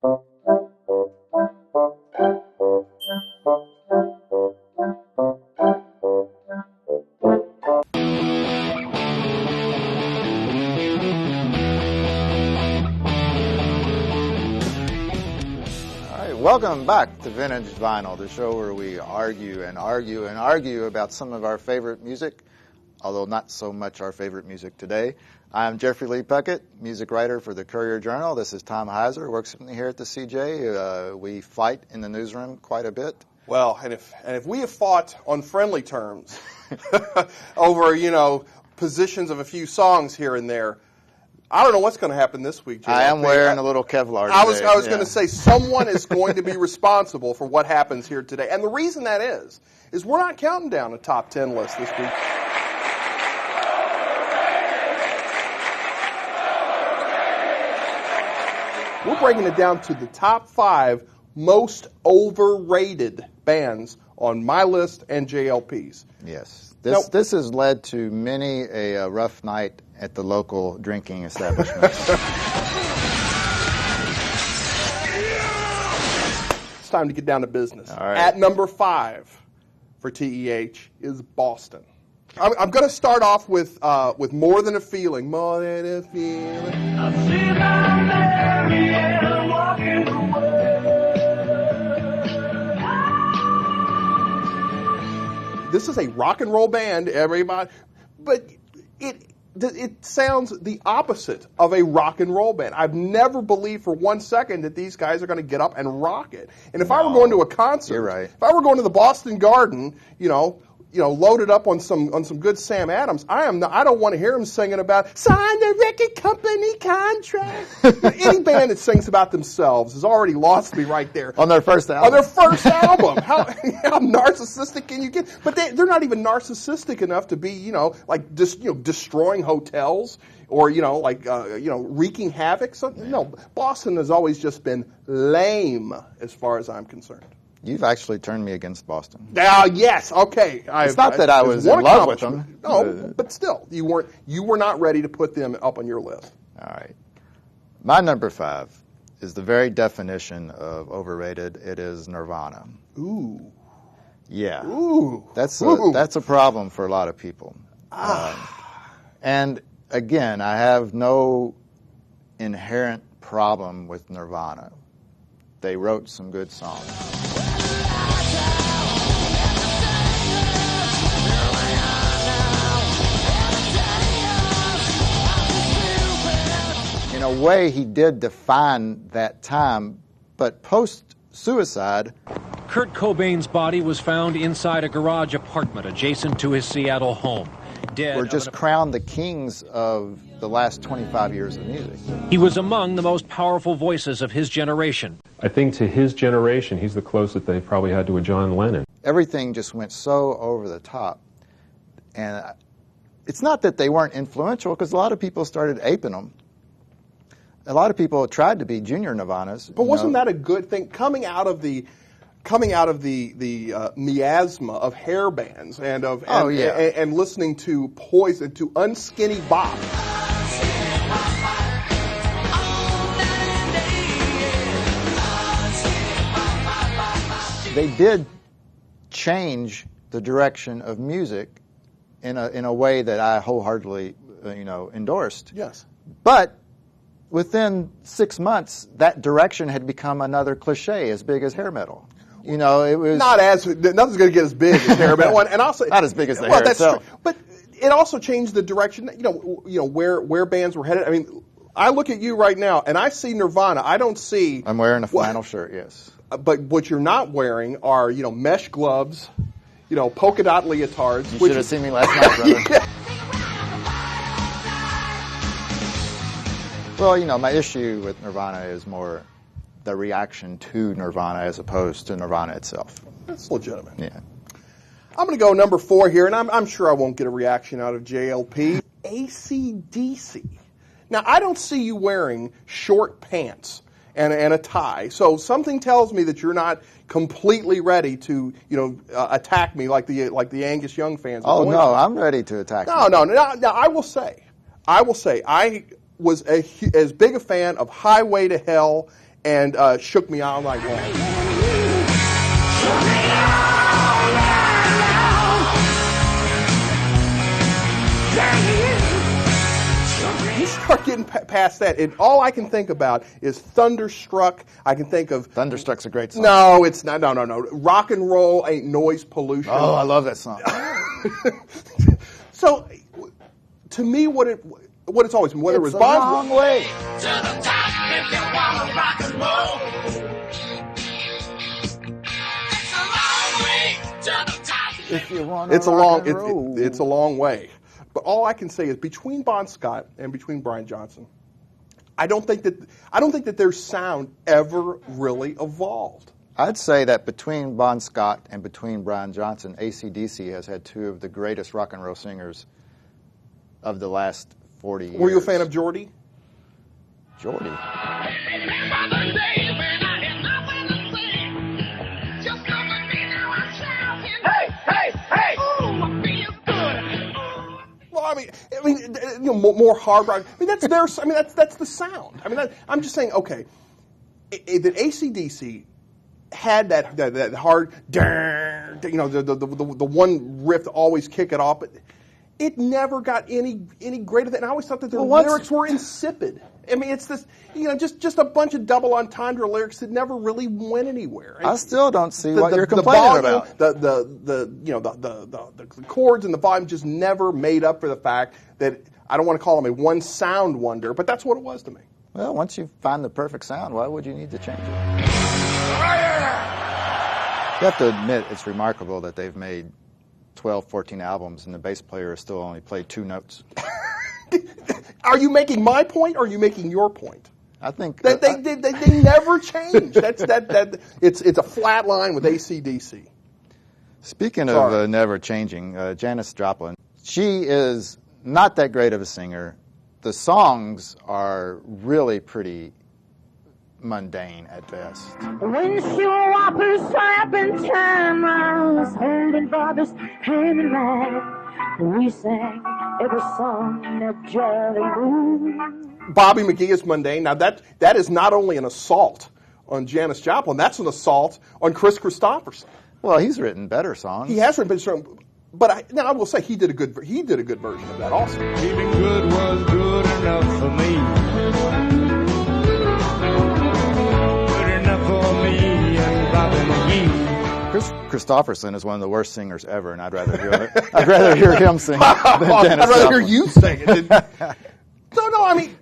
Welcome back to Vintage Vinyl, the show where we argue and argue and argue about some of our favorite music, although not so much our favorite music today. I'm Jeffrey Lee Puckett, music writer for the Courier-Journal. This is Tom Heiser, works with me here at the CJ. We fight in the newsroom quite a bit. Well, and if we have fought on friendly terms over, positions of a few songs here and there, I don't know what's going to happen this week, Jay. I am wearing a little Kevlar today. I was going to say someone is going to be responsible for what happens here today. And the reason that is we're not counting down a top 10 list this week. We're breaking it down to the top 5 most overrated bands on my list and JLP's. Yes. This has led to many a rough night at the local drinking establishment. It's time to get down to business. All right. At number 5 for TEH is Boston. I'm going to start off with More Than a Feeling. More Than a Feeling. I see my Mary Ann walking away. This is a rock and roll band, everybody, but it sounds the opposite of a rock and roll band. I've never believed for one second that these guys are going to get up and rock it. And if I were going to a concert, you're right. If I were going to the Boston Garden, loaded up on some good Sam Adams, I don't want to hear him singing about sign the record company contract. Any band that sings about themselves has already lost me right there. On their first album. On their first album. How narcissistic can you get? But they're not even narcissistic enough to be, destroying hotels or, wreaking havoc. So, no, Boston has always just been lame as far as I'm concerned. You've actually turned me against Boston. Yes, okay. It's not that I was in love with them. No, but still, you were not ready to put them up on your list. All right. My number 5 is the very definition of overrated. It is Nirvana. Ooh. Yeah. Ooh. That's a problem for a lot of people. And again, I have no inherent problem with Nirvana. They wrote some good songs. In a way, he did define that time, but post-suicide... Kurt Cobain's body was found inside a garage apartment adjacent to his Seattle home. Dead. We're just crowned the kings of the last 25 years of music. He was among the most powerful voices of his generation. I think to his generation, he's the closest they probably had to a John Lennon. Everything just went so over the top. And it's not that they weren't influential, because a lot of people started aping them. A lot of people tried to be junior Nirvanas. But wasn't that a good thing? Coming out of the miasma of hair bands and listening to Poison, to Unskinny Bop. They did change the direction of music in a way that I wholeheartedly endorsed. Yes. But within 6 months, that direction had become another cliche as big as hair metal. It was nothing's going to get as big as hair metal, and also not as big as the hair itself. True. But it also changed the direction. Where bands were headed. I mean, I look at you right now, and I see Nirvana. I don't see. I'm wearing a flannel shirt. Yes. But what you're not wearing are mesh gloves, polka dot leotards. You should have seen me last night, brother. Yeah. Well, my issue with Nirvana is more the reaction to Nirvana as opposed to Nirvana itself. That's legitimate. Yeah. I'm going to go number 4 here, and I'm sure I won't get a reaction out of JLP. ACCDC. Now, I don't see you wearing short pants and a tie, so something tells me that you're not completely ready to, attack me like the Angus Young fans. Oh no, I'm ready to attack. No. I will say, I was as big a fan of Highway to Hell and Shook Me All Night Long. You start getting past that, and all I can think about is Thunderstruck. I can think of... Thunderstruck's a great song. No, it's not. No. Rock and Roll Ain't Noise Pollution. Oh, I love that song. So, to me, what it's always been, whether It's it was a long way. To the top if you wanna rock and roll. It's a long way to the top. If you want It's a long way. But all I can say is between Bon Scott and between Brian Johnson, I don't think that their sound ever really evolved. I'd say that between Bon Scott and between Brian Johnson, ACDC has had two of the greatest rock and roll singers of the last 40 years. Were you a fan of Geordie? Geordie. Remember the days when I had nothing to say. Just look at me now, I'm shouting. Hey, hey, hey! Ooh, I feel good. Well, I mean, more hard rock. I mean, that's their. I mean, that's the sound. I mean, I'm just saying. Okay, that ACDC had that hard, the one riff to always kick it off, but it never got any greater than. I always thought that their lyrics were insipid. I mean, it's this, just a bunch of double entendre lyrics that never really went anywhere. I still don't see what you're complaining about. The chords and the volume just never made up for the fact that I don't want to call them a one sound wonder, but that's what it was to me. Well, once you find the perfect sound, why would you need to change it? You have to admit it's remarkable that they've made 12, 14 albums and the bass player has still only played 2 notes. Are you making my point or are you making your point? I think they never change. It's a flat line with ACDC. Speaking of never changing, Janis Joplin, she is not that great of a singer. The songs are really pretty mundane at best. When she was whoppers slapping time, I was holding Bobby's hand in mine. We sang every song that Jelly Roll. Bobby McGee is mundane. Now that is not only an assault on Janis Joplin, that's an assault on Chris Christopherson. Well, he's written better songs. He has written better songs, but I will say he did a good version of that also. Feeling good was good enough for me. Good enough for me and Bobby McGee. Chris Christopherson is one of the worst singers ever, and I'd rather hear him sing than Janis I'd rather Joplin. hear you sing it. No, I mean,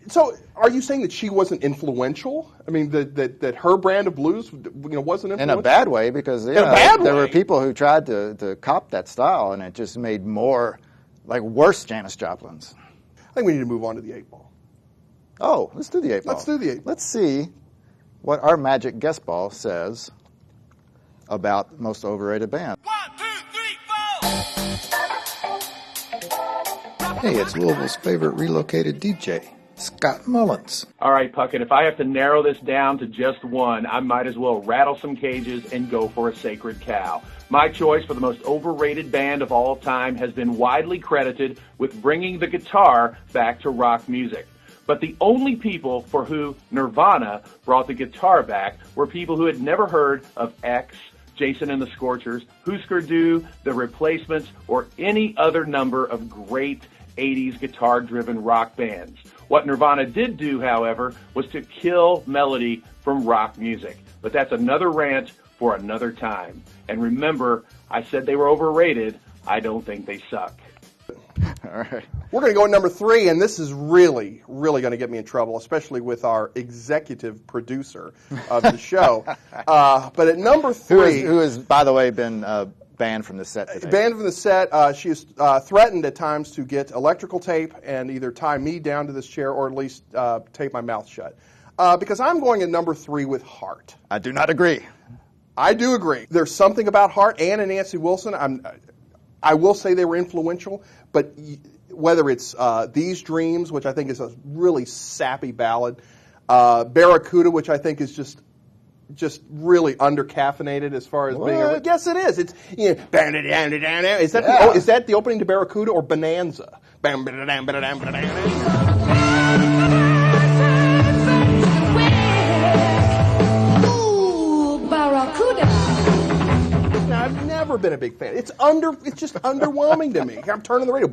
so are you saying that she wasn't influential? I mean, that her brand of blues, wasn't influential? In a bad way, because there were people who tried to cop that style, and it just made more, worse Janis Joplins. I think we need to move on to the 8-ball. Oh, let's do the 8-ball. Let's do the 8-ball. Let's see what our magic guest ball says about most overrated band. 1, 2, 3, 4. Hey, it's Louisville's favorite relocated DJ, Scott Mullins. All right, Puckett, if I have to narrow this down to just one, I might as well rattle some cages and go for a sacred cow. My choice for the most overrated band of all time has been widely credited with bringing the guitar back to rock music. But the only people for who Nirvana brought the guitar back were people who had never heard of X, Jason and the Scorchers, Husker Du, The Replacements, or any other number of great 80s guitar-driven rock bands. What Nirvana did do, however, was to kill melody from rock music. But that's another rant for another time. And remember, I said they were overrated. I don't think they suck. All right. We're going to go at number 3, and this is really, really going to get me in trouble, especially with our executive producer of the show. But at number 3... Who has, by the way, been banned from the set today. Banned from the set. She is threatened at times to get electrical tape and either tie me down to this chair or at least tape my mouth shut. Because I'm going at number 3 with Heart. I do not agree. I do agree. There's something about Heart. Ann and Nancy Wilson, I will say they were influential, but whether it's These Dreams, which I think is a really sappy ballad, Barracuda, which I think is just really under-caffeinated as far as being a... Yes, it is. It's, is that the opening to Barracuda or Bonanza? been a big fan. It's just underwhelming to me. I'm turning the radio.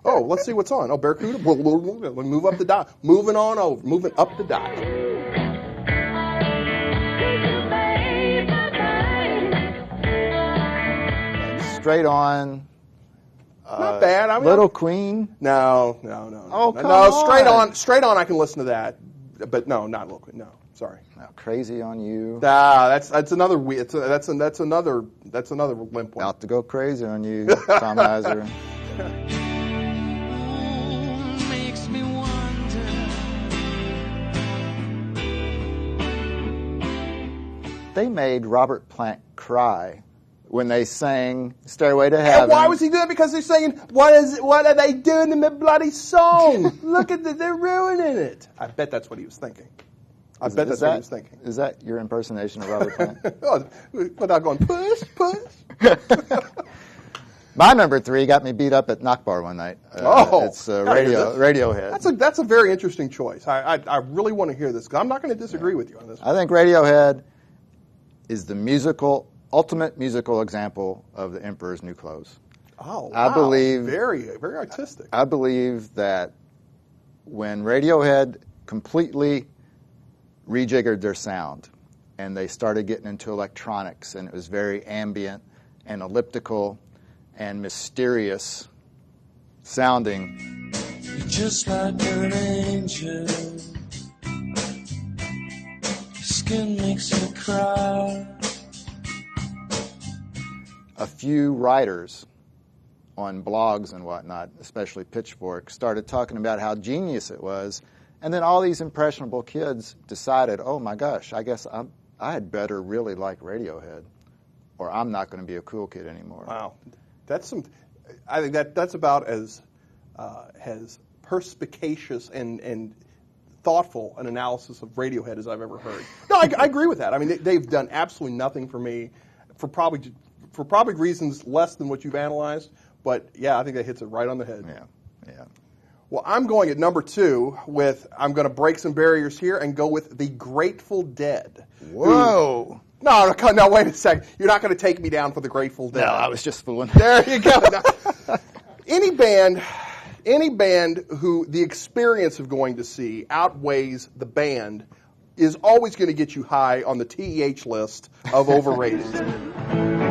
Oh, let's see what's on. Oh, Barracuda. Move up the dial. Moving up the dial. Straight on. Not bad. I mean, Little Queen. No. Oh, come on. Straight on. I can listen to that, but no, not Little Queen. No, sorry. No, Crazy on You. That's another. That's another limp one. About to go crazy on you, Tom Heiser. Makes me wonder. They made Robert Plant cry when they sang Stairway to Heaven. And why was he doing it? Because they're saying, what are they doing to my bloody song? Look at that, they're ruining it. I bet that's what he was thinking. That's what he was thinking. Is that your impersonation of Robert Plant? Without going, push. My number 3 got me beat up at Knock Bar one night. It's Radiohead. That's a very interesting choice. I really want to hear this, because I'm not going to disagree with you on this one. I think Radiohead is the ultimate musical example of the Emperor's New Clothes. Oh, wow. I believe very, very artistic. I believe that when Radiohead completely rejiggered their sound and they started getting into electronics, and it was very ambient and elliptical and mysterious sounding. You're just like an angel. Your skin makes me cry. A few writers on blogs and whatnot, especially Pitchfork, started talking about how genius it was, and then all these impressionable kids decided, oh my gosh, I guess I had better really like Radiohead, or I'm not going to be a cool kid anymore. Wow, I think that's about as perspicacious and thoughtful an analysis of Radiohead as I've ever heard. No, I agree with that. I mean, they've done absolutely nothing for me for probably reasons less than what you've analyzed, but yeah, I think that hits it right on the head. Yeah. Well, I'm going at number 2 I'm going to break some barriers here and go with the Grateful Dead. Whoa. No, wait a second. You're not going to take me down for the Grateful Dead. No, I was just fooling. There you go. Any band who the experience of going to see outweighs the band is always going to get you high on the TEH list of overrated.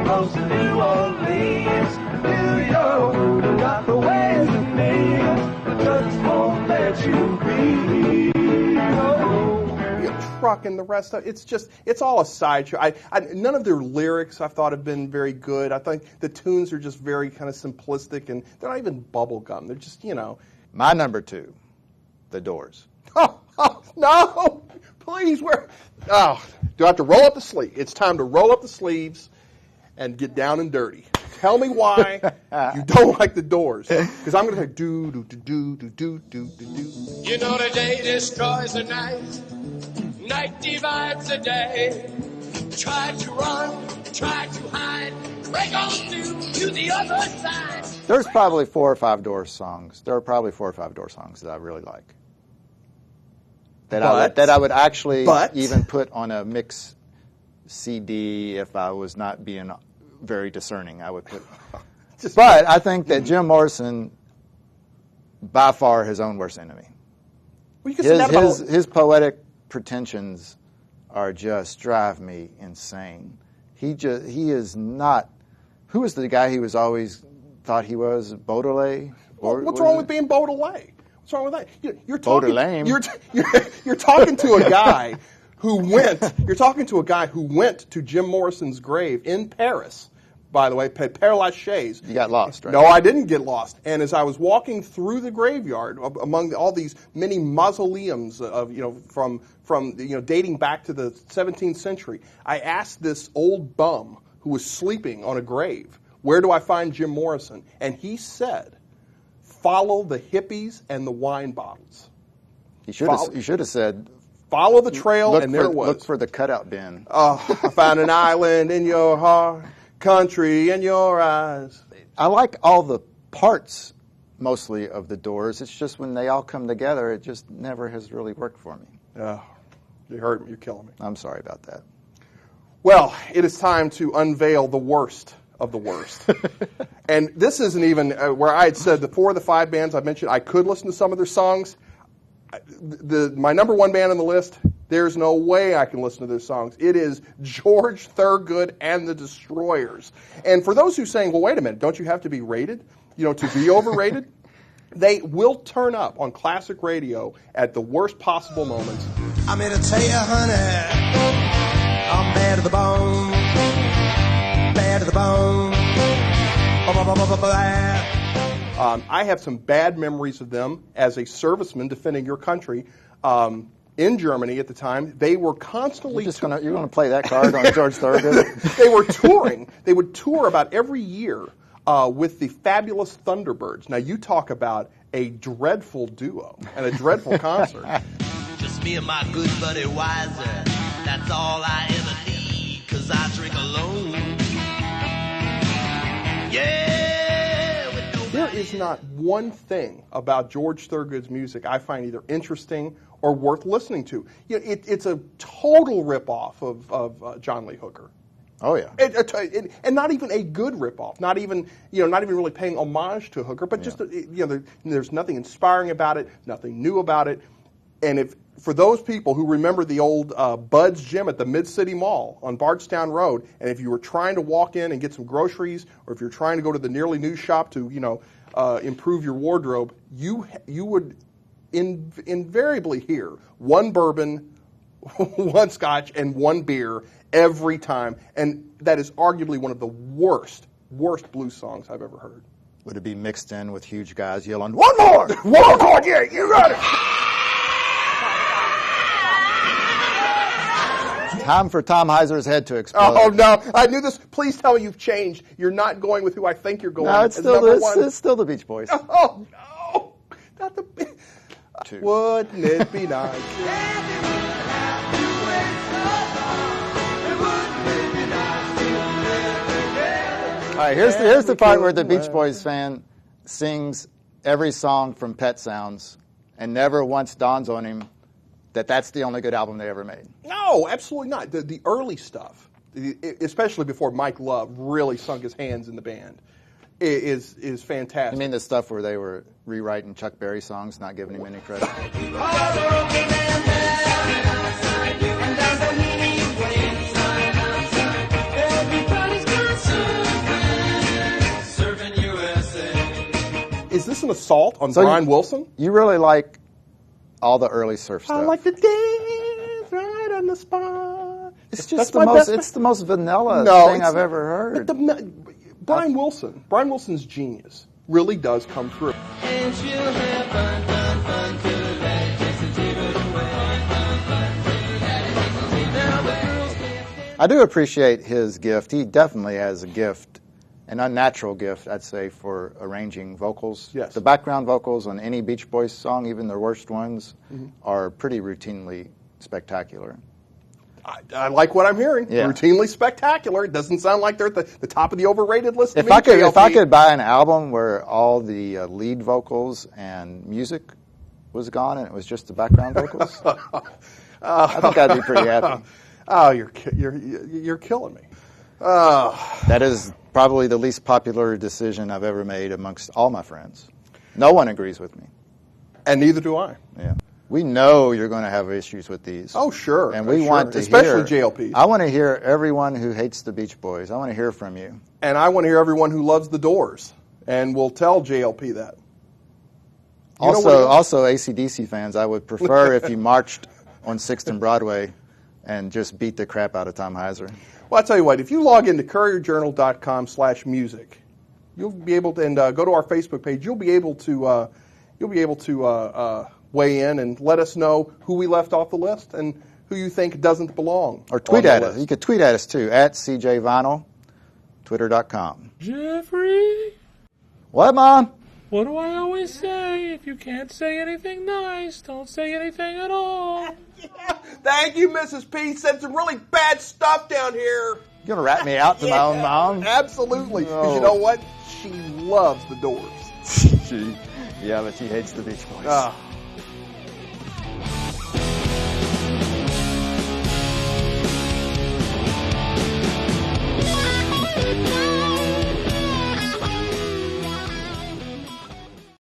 Close to New Orleans, New York, got the ways of me, the drugs won't let you be. Truck and the rest of it's all a sideshow. None of their lyrics I thought have been very good. I think the tunes are just very kind of simplistic, and they're not even bubblegum. They're just, My number 2, The Doors. Oh, no, please, do I have to roll up the sleeve? It's time to roll up the sleeves and get down and dirty. Tell me why you don't like the Doors, because I'm going to say do. You know the day destroys the night, night divides the day. Try to run, try to hide, break on through to the other side. There's probably 4 or 5 Doors songs. There are probably 4 or 5 Doors songs that I really like. That I would actually even put on a mix CD if I was not being very discerning. I would put. But I think that Jim Morrison, by far, his own worst enemy. Well, you can his poetic pretensions are just drive me insane. He is not. Who was the guy he was always thought he was? Baudelaire? What's wrong with being Baudelaire? What's wrong with that? You're talking. Baudelaire. You're talking to a guy who went. You're talking to a guy who went to Jim Morrison's grave in Paris. By the way, Père Lachaise. You got lost, right? No, I didn't get lost. And as I was walking through the graveyard, among all these many mausoleums of from dating back to the 17th century, I asked this old bum who was sleeping on a grave, "Where do I find Jim Morrison?" And he said, "Follow the hippies and the wine bottles." You should have said, "Follow the trail," and there it was. Look for the cutout bin. Oh, I found an island in your heart. Country in your eyes. I like all the parts, mostly, of the Doors. It's just when they all come together, it just never has really worked for me. Oh, you hurt me. You're killing me. I'm sorry about that. Well, it is time to unveil the worst of the worst. And this isn't even where I had said the 4 of the 5 bands I mentioned, I could listen to some of their songs. My number 1 band on the list, there's no way I can listen to their songs. It is George Thorogood and the Destroyers. And for those who are saying, well, wait a minute, don't you have to be rated, to be overrated? They will turn up on classic radio at the worst possible moments. I'm here to tell you, honey, I'm bad to the bone, bad to the bone. I have some bad memories of them as a serviceman defending your country in Germany at the time. They were constantly... You're going to play that card on George Thorogood? They were touring. They would tour about every year with the Fabulous Thunderbirds. Now, you talk about a dreadful duo and a dreadful concert. Just me and my good buddy Weiser, that's all I ever need, 'cause I drink alone. Yeah. There is not one thing about George Thorogood's music I find either interesting or worth listening to. It's a total ripoff of John Lee Hooker. Oh yeah, and not even a good ripoff. Not even really paying homage to Hooker, but just there's nothing inspiring about it, nothing new about it. And for those people who remember the old Bud's Gym at the Mid-City Mall on Bardstown Road, and if you were trying to walk in and get some groceries, or if you're trying to go to the Nearly News shop to improve your wardrobe, you would invariably hear 1 bourbon, 1 scotch, and 1 beer every time, and that is arguably one of the worst blues songs I've ever heard. Would it be mixed in with huge guys yelling, "One more! One more chord, yeah, you got it!" Time for Tom Heiser's head to explode. Oh, no. I knew this. Please tell me you've changed. You're not going with who I think you're going with. No, it's still the Beach Boys. Oh, no. Not the... Wouldn't it be nice? All right, here's the part where the Beach Boys fan sings every song from Pet Sounds and never once dawns on him that that's the only good album they ever made. No, absolutely not. The early stuff, especially before Mike Love really sunk his hands in the band, is fantastic. You mean the stuff where they were rewriting Chuck Berry songs, not giving him any credit? Is this an assault on Brian Wilson? You really like all the early surf stuff. I like the dance right on the spot. It's just the most vanilla thing I've ever heard. Brian Wilson's genius really does come through. And she'll have fun, fun, fun today. I do appreciate his gift. He definitely has a gift, an unnatural gift, I'd say, for arranging vocals. Yes. The background vocals on any Beach Boys song, even their worst ones, are pretty routinely spectacular. I like what I'm hearing. Yeah. Routinely spectacular. It doesn't sound like they're at the top of the overrated list. If I could buy an album where all the lead vocals and music was gone and it was just the background vocals, I think I'd be pretty happy. Oh, you're killing me. That is probably the least popular decision I've ever made amongst all my friends. No one agrees with me. And neither do I. Yeah. We know you're going to have issues with these. Oh, sure. And we want to especially JLPs. I want to hear everyone who hates the Beach Boys. I want to hear from you. And I want to hear everyone who loves the Doors. And we'll tell JLP that. Also, ACDC fans, I would prefer if you marched on 6th and Broadway and just beat the crap out of Tom Heiser. Well, I'll tell you what. If you log into courierjournal.com/music, you'll be able to, and go to our Facebook page. You'll be able to weigh in and let us know who we left off the list and who you think doesn't belong. Or tweet at us. You could tweet at us too at CJVinyl, Twitter.com. Jeffrey, what, Mom? What do I always say? If you can't say anything nice, don't say anything at all. Thank you, Mrs. P. Said some really bad stuff down here. You're going to rat me out to my own mom? Absolutely. Because you know what? She loves the Doors. Yeah, but she hates the Beach Boys.